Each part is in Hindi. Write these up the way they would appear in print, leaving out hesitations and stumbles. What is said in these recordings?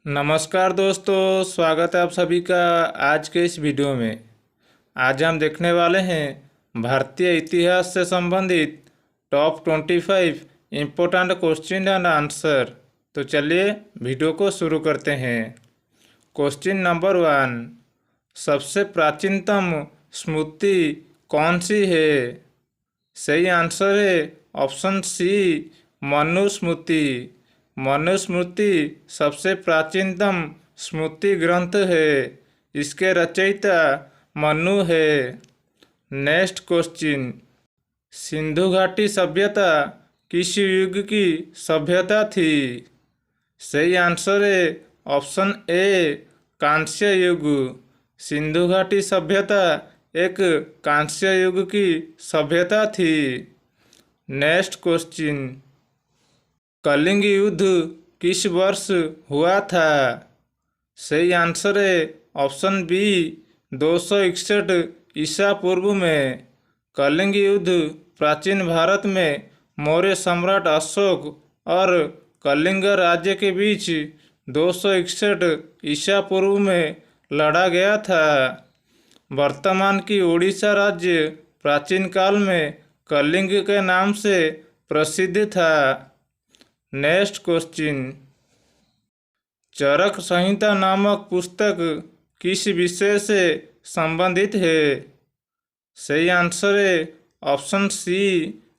नमस्कार दोस्तों, स्वागत है आप सभी का आज के इस वीडियो में। आज हम देखने वाले हैं भारतीय इतिहास से संबंधित top 25 important question and answer. तो चलिए वीडियो को शुरू करते हैं। क्वेश्चन नंबर 1, सबसे प्राचीनतम स्मृति कौन सी है? सही आंसर है ऑप्शन सी, मनुस्मृति। मनुस्मृति सबसे प्राचीनतम स्मृति ग्रंथ है। इसके रचयिता मनु है। नेक्स्ट क्वेश्चन, सिंधु घाटी सभ्यता किस युग की सभ्यता थी? सही आंसर है ऑप्शन ए, कांस्य युग। सिंधु घाटी सभ्यता एक कांस्य युग की सभ्यता थी। नेक्स्ट क्वेश्चन, कलिंग युद्ध किस वर्ष हुआ था? सही आंसर है ऑप्शन बी, 261 ईसा पूर्व में। कलिंग युद्ध प्राचीन भारत में मौर्य सम्राट अशोक और कलिंग राज्य के बीच 261 ईसा पूर्व में लड़ा गया था। वर्तमान की उड़ीसा राज्य प्राचीन काल में कलिंग के नाम से प्रसिद्ध था। नेक्स्ट क्वेश्चन, चरक संहिता नामक पुस्तक किस विषय से संबंधित है? सही आंसर है ऑप्शन सी,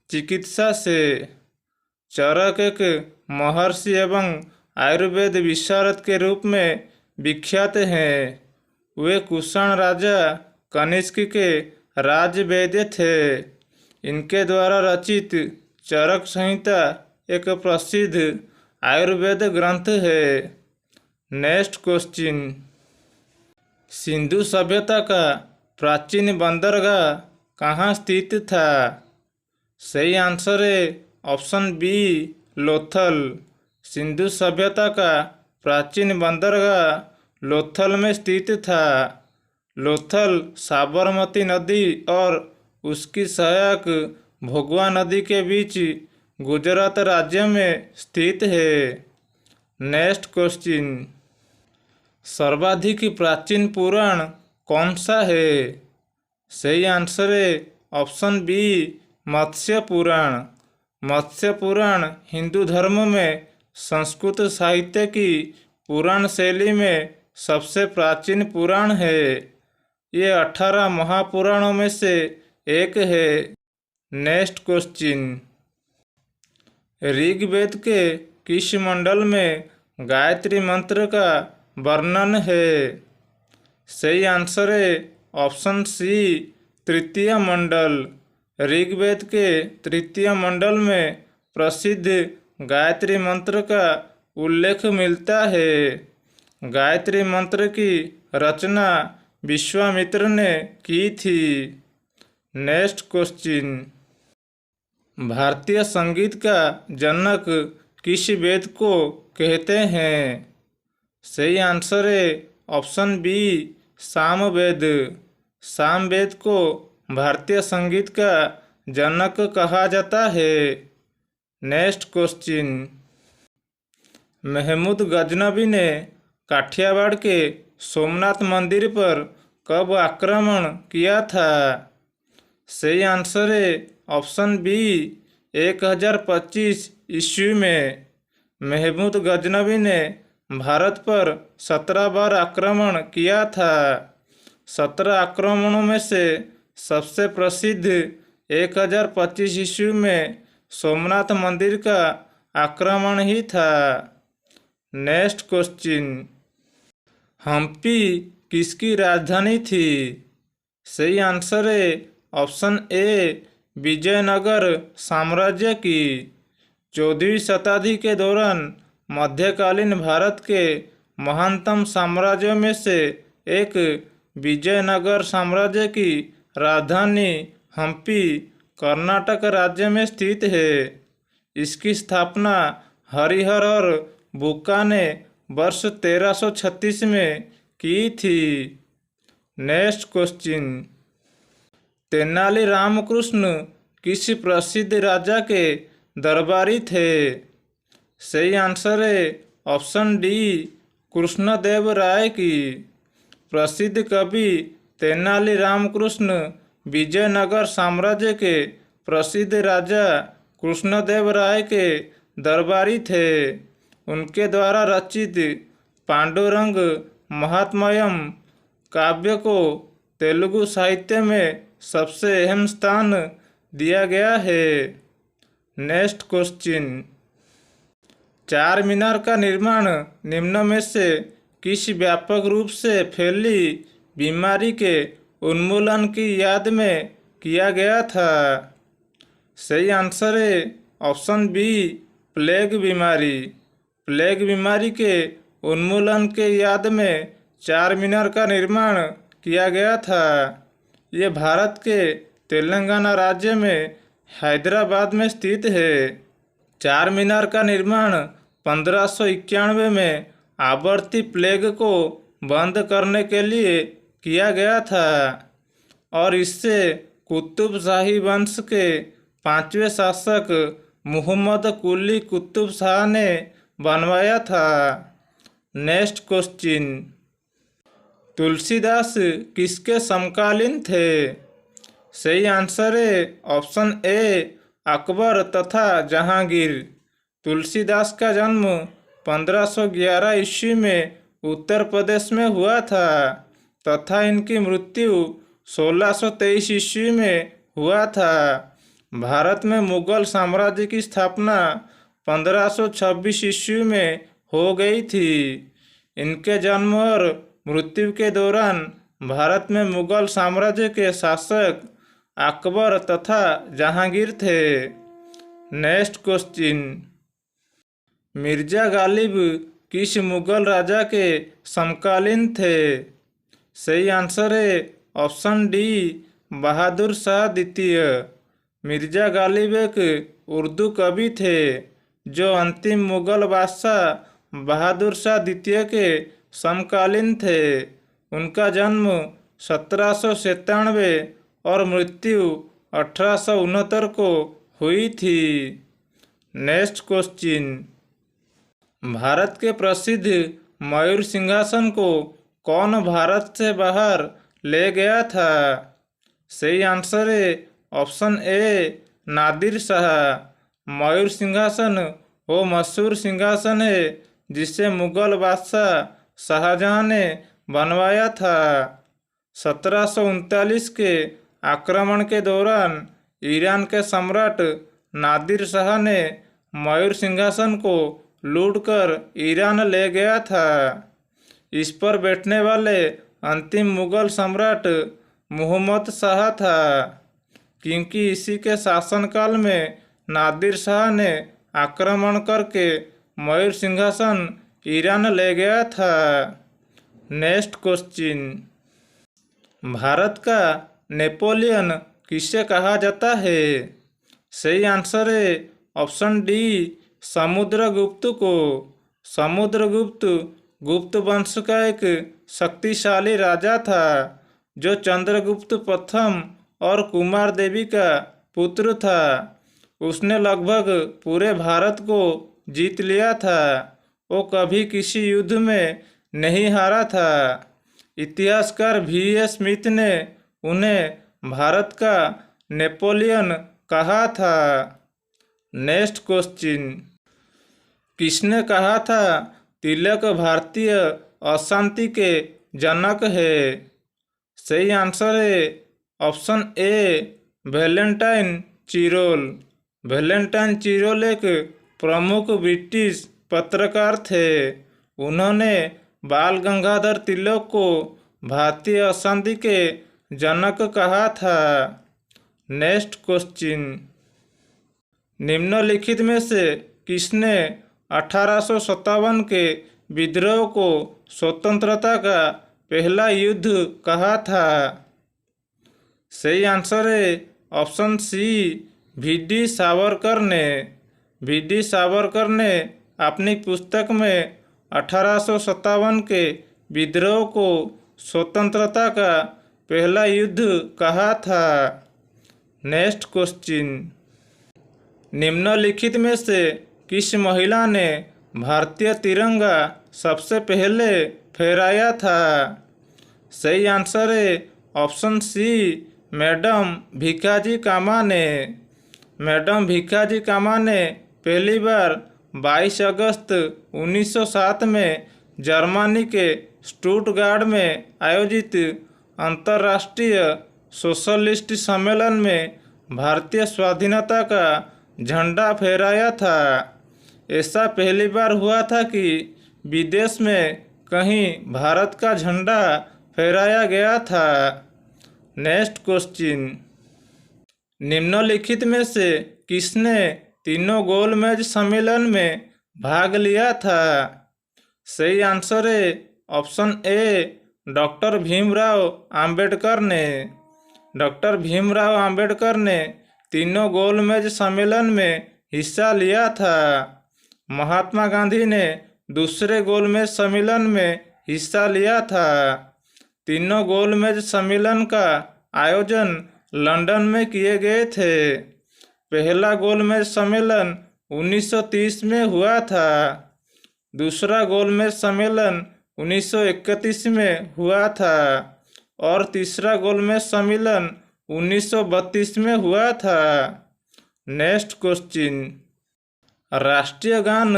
चिकित्सा से। चरक एक महर्षि एवं आयुर्वेद विशारद के रूप में विख्यात हैं। वे कुषाण राजा कनिष्क के राजवैद्य थे। इनके द्वारा रचित चरक संहिता एक प्रसिद्ध आयुर्वेद ग्रंथ है। नेक्स्ट क्वेश्चन, सिंधु सभ्यता का प्राचीन बंदरगाह कहाँ स्थित था? सही आंसर है ऑप्शन बी, लोथल। सिंधु सभ्यता का प्राचीन बंदरगाह लोथल में स्थित था। लोथल साबरमती नदी और उसकी सहायक भोगवा नदी के बीच गुजरात राज्य में स्थित है। नेक्स्ट क्वेश्चन, सर्वाधिक प्राचीन पुराण कौन सा है? सही आंसर है ऑप्शन बी, मत्स्य पुराण। मत्स्य पुराण हिंदू धर्म में संस्कृत साहित्य की पुराण शैली में सबसे प्राचीन पुराण है। ये 18 महापुराणों में से एक है। नेक्स्ट क्वेश्चन, ऋग्वेद के किस मंडल में गायत्री मंत्र का वर्णन है? सही आंसर है ऑप्शन सी, तृतीय मंडल। ऋग्वेद के तृतीय मंडल में प्रसिद्ध गायत्री मंत्र का उल्लेख मिलता है। गायत्री मंत्र की रचना विश्वामित्र ने की थी। नेक्स्ट क्वेश्चन, भारतीय संगीत का जनक किस वेद को कहते हैं? सही आंसर है ऑप्शन बी, सामवेद। सामवेद को भारतीय संगीत का जनक कहा जाता है। नेक्स्ट क्वेश्चन, महमूद गजनबी ने काठियावाड़ के सोमनाथ मंदिर पर कब आक्रमण किया था? सही आंसर है ऑप्शन बी, 1025 ईस्वी में। महमूद गजनबी ने भारत पर 17 बार आक्रमण किया था। 17 आक्रमणों में से सबसे प्रसिद्ध 1025 ईस्वी में सोमनाथ मंदिर का आक्रमण ही था। नेक्स्ट क्वेश्चन, हम्पी किसकी राजधानी थी? सही आंसर है ऑप्शन ए, विजयनगर साम्राज्य की। 14वीं शताब्दी के दौरान मध्यकालीन भारत के महानतम साम्राज्यों में से एक विजयनगर साम्राज्य की राजधानी हम्पी कर्नाटक राज्य में स्थित है। इसकी स्थापना हरिहर और बुक्का ने वर्ष 1336 में की थी। नेक्स्ट क्वेश्चन, तेनाली रामकृष्ण किस प्रसिद्ध राजा के दरबारी थे? सही आंसर है ऑप्शन डी, कृष्णदेव राय की। प्रसिद्ध कवि तेनाली रामकृष्ण विजयनगर साम्राज्य के प्रसिद्ध राजा कृष्णदेव राय के दरबारी थे। उनके द्वारा रचित पांडुरंग महात्म्यम काव्य को तेलुगु साहित्य में सबसे अहम स्थान दिया गया है। नेक्स्ट क्वेश्चन, चार मीनार का निर्माण निम्न में से किस व्यापक रूप से फैली बीमारी के उन्मूलन की याद में किया गया था? सही आंसर है ऑप्शन बी, प्लेग बीमारी। प्लेग बीमारी के उन्मूलन के याद में चार मीनार का निर्माण किया गया था। ये भारत के तेलंगाना राज्य में हैदराबाद में स्थित है। चार मीनार का निर्माण 1591 में आवर्ती प्लेग को बंद करने के लिए किया गया था और इससे कुतुब शाही वंश के पांचवें शासक मुहम्मद कुली कुतुब शाह ने बनवाया था। नेक्स्ट क्वेश्चन, तुलसीदास किसके समकालीन थे? सही आंसर है ऑप्शन ए, अकबर तथा जहांगीर। तुलसीदास का जन्म 1511 ईस्वी में उत्तर प्रदेश में हुआ था तथा इनकी मृत्यु 1623 ईस्वी में हुआ था। भारत में मुगल साम्राज्य की स्थापना 1526 ईस्वी में हो गई थी। इनके जन्म और मृत्यु के दौरान भारत में मुगल साम्राज्य के शासक अकबर तथा जहांगीर थे। नेक्स्ट क्वेश्चन, मिर्जा गालिब किस मुगल राजा के समकालीन थे? सही आंसर है ऑप्शन डी, बहादुर शाह द्वितीय। मिर्जा गालिब एक उर्दू कवि थे जो अंतिम मुगल बादशाह बहादुर शाह द्वितीय के समकालीन थे। उनका जन्म 1797 और मृत्यु 1869 को हुई थी। नेक्स्ट क्वेश्चन, भारत के प्रसिद्ध मयूर सिंहासन को कौन भारत से बाहर ले गया था? सही आंसर है ऑप्शन ए, नादिर शाह। मयूर सिंहासन वो मशहूर सिंहासन है जिसे मुगल बादशाह शाहजहां ने बनवाया था। 1739 के आक्रमण के दौरान ईरान के सम्राट नादिर शाह ने मयूर सिंहासन को लूटकर ईरान ले गया था। इस पर बैठने वाले अंतिम मुगल सम्राट मुहम्मद शाह था क्योंकि इसी के शासनकाल में नादिर शाह ने आक्रमण करके मयूर सिंहासन ईरान ले गया था। नेक्स्ट क्वेश्चन, भारत का नेपोलियन किसे कहा जाता है? सही आंसर है ऑप्शन डी, समुद्रगुप्त को। समुद्रगुप्त गुप्त वंश का एक शक्तिशाली राजा था जो चंद्रगुप्त प्रथम और कुमार देवी का पुत्र था। उसने लगभग पूरे भारत को जीत लिया था। वो कभी किसी युद्ध में नहीं हारा था। इतिहासकार V.A. स्मिथ ने उन्हें भारत का नेपोलियन कहा था। नेक्स्ट क्वेश्चन, किसने कहा था तिलक भारतीय अशांति के जनक है? सही आंसर है option A, Valentine Chirol. Valentine Chirol एक प्रमुख ब्रिटिश पत्रकार थे। उन्होंने बाल गंगाधर तिलक को भारतीय अशांति के जनक कहा था। नेक्स्ट क्वेश्चन, निम्नलिखित में से किसने 1857 के विद्रोह को स्वतंत्रता का पहला युद्ध कहा था? सही आंसर है ऑप्शन सी, V.D. सावरकर ने। V.D. सावरकर ने अपनी पुस्तक में 1857 के विद्रोह को स्वतंत्रता का पहला युद्ध कहा था। नेक्स्ट क्वेश्चन, निम्नलिखित में से किस महिला ने भारतीय तिरंगा सबसे पहले फहराया था? सही आंसर है ऑप्शन सी, मैडम भीखाजी कामा ने। मैडम भीखाजी कामा ने पहली बार 22 अगस्त 1907 में जर्मनी के स्टुटगार्ट में आयोजित अंतर्राष्ट्रीय सोशलिस्ट सम्मेलन में भारतीय स्वाधीनता का झंडा फहराया था। ऐसा पहली बार हुआ था कि विदेश में कहीं भारत का झंडा फहराया गया था। नेक्स्ट क्वेश्चन, निम्नलिखित में से किसने तीनों गोलमेज सम्मेलन में भाग लिया था? सही आंसर है option A, doctor Bhimrao Ambedkar ने। डॉक्टर भीमराव अंबेडकर ने तीनों गोलमेज सम्मेलन में हिस्सा लिया था। महात्मा गांधी ने दूसरे गोलमेज सम्मेलन में हिस्सा लिया था। तीनों गोलमेज सम्मेलन का आयोजन लंदन में किए गए थे। पहला गोलमेज सम्मेलन 1930 में हुआ था। दूसरा गोलमेज सम्मेलन 1931 में हुआ था और तीसरा गोलमेज सम्मेलन 1932 में हुआ था। नेक्स्ट क्वेश्चन, राष्ट्रीय गान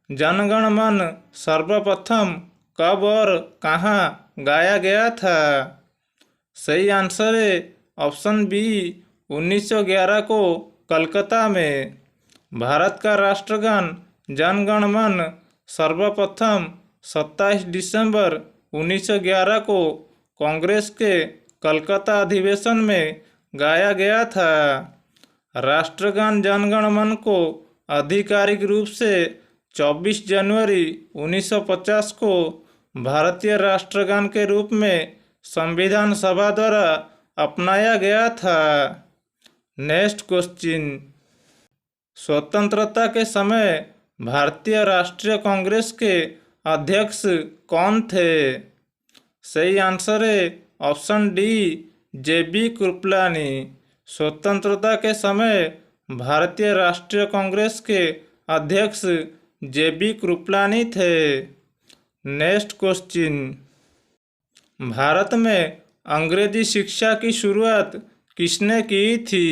जन गण मन सर्वप्रथम कब और कहाँ गाया गया था? सही आंसर है ऑप्शन बी, 1911 को कलकत्ता में। भारत का राष्ट्रगान जन गण मन सर्वप्रथम 27 दिसंबर 1911 को कांग्रेस के कलकत्ता अधिवेशन में गाया गया था। राष्ट्रगान जन गण मन को आधिकारिक रूप से 24 जनवरी 1950 को भारतीय राष्ट्रगान के रूप में संविधान सभा द्वारा अपनाया गया था। नेक्स्ट क्वेश्चन, स्वतंत्रता के समय भारतीय राष्ट्रीय कांग्रेस के अध्यक्ष कौन थे? सही आंसर है ऑप्शन डी, जेबी कृपलानी। स्वतंत्रता के समय भारतीय राष्ट्रीय कांग्रेस के अध्यक्ष जेबी कृपलानी थे। नेक्स्ट क्वेश्चन, भारत में अंग्रेजी शिक्षा की शुरुआत किसने की थी?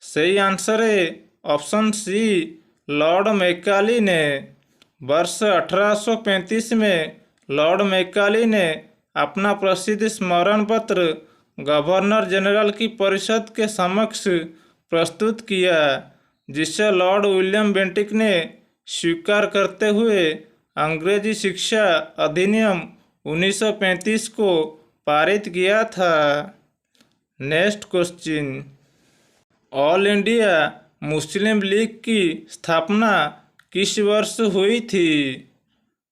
सही आंसर है ऑप्शन सी, लॉर्ड मैकाले ने। वर्ष 1835 में लॉर्ड मैकाले ने अपना प्रसिद्ध स्मरण पत्र गवर्नर जनरल की परिषद के समक्ष प्रस्तुत किया, जिसे लॉर्ड विलियम बेंटिक ने स्वीकार करते हुए अंग्रेजी शिक्षा अधिनियम 1935 को पारित किया था। Next question, all India Muslim league की स्थापना किस वर्ष हुई थी?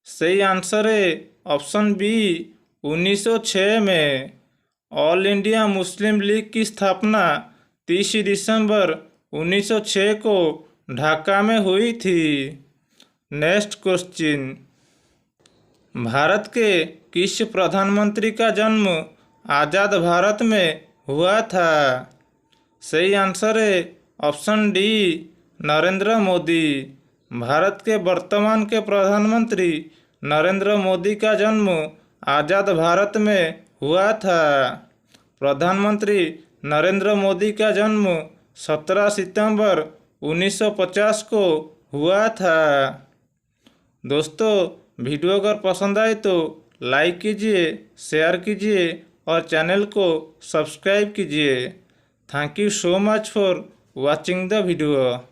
सही आंसर है ऑप्शन बी, 1906 में। ऑल इंडिया मुस्लिम लीग की स्थापना 30 दिसंबर 1906 को ढाका में हुई थी। नेक्स्ट क्वेश्चन, भारत के किस प्रधानमंत्री का जन्म आज़ाद भारत में हुआ था? सही आंसर है ऑप्शन डी, नरेंद्र मोदी। भारत के वर्तमान के प्रधानमंत्री नरेंद्र मोदी का जन्म आज़ाद भारत में हुआ था। प्रधानमंत्री नरेंद्र मोदी का जन्म 17 सितंबर 1950 को हुआ था। दोस्तों, वीडियो अगर पसंद आए तो लाइक कीजिए, शेयर कीजिए और चैनल को सब्सक्राइब कीजिए। Thank you so much for watching the video.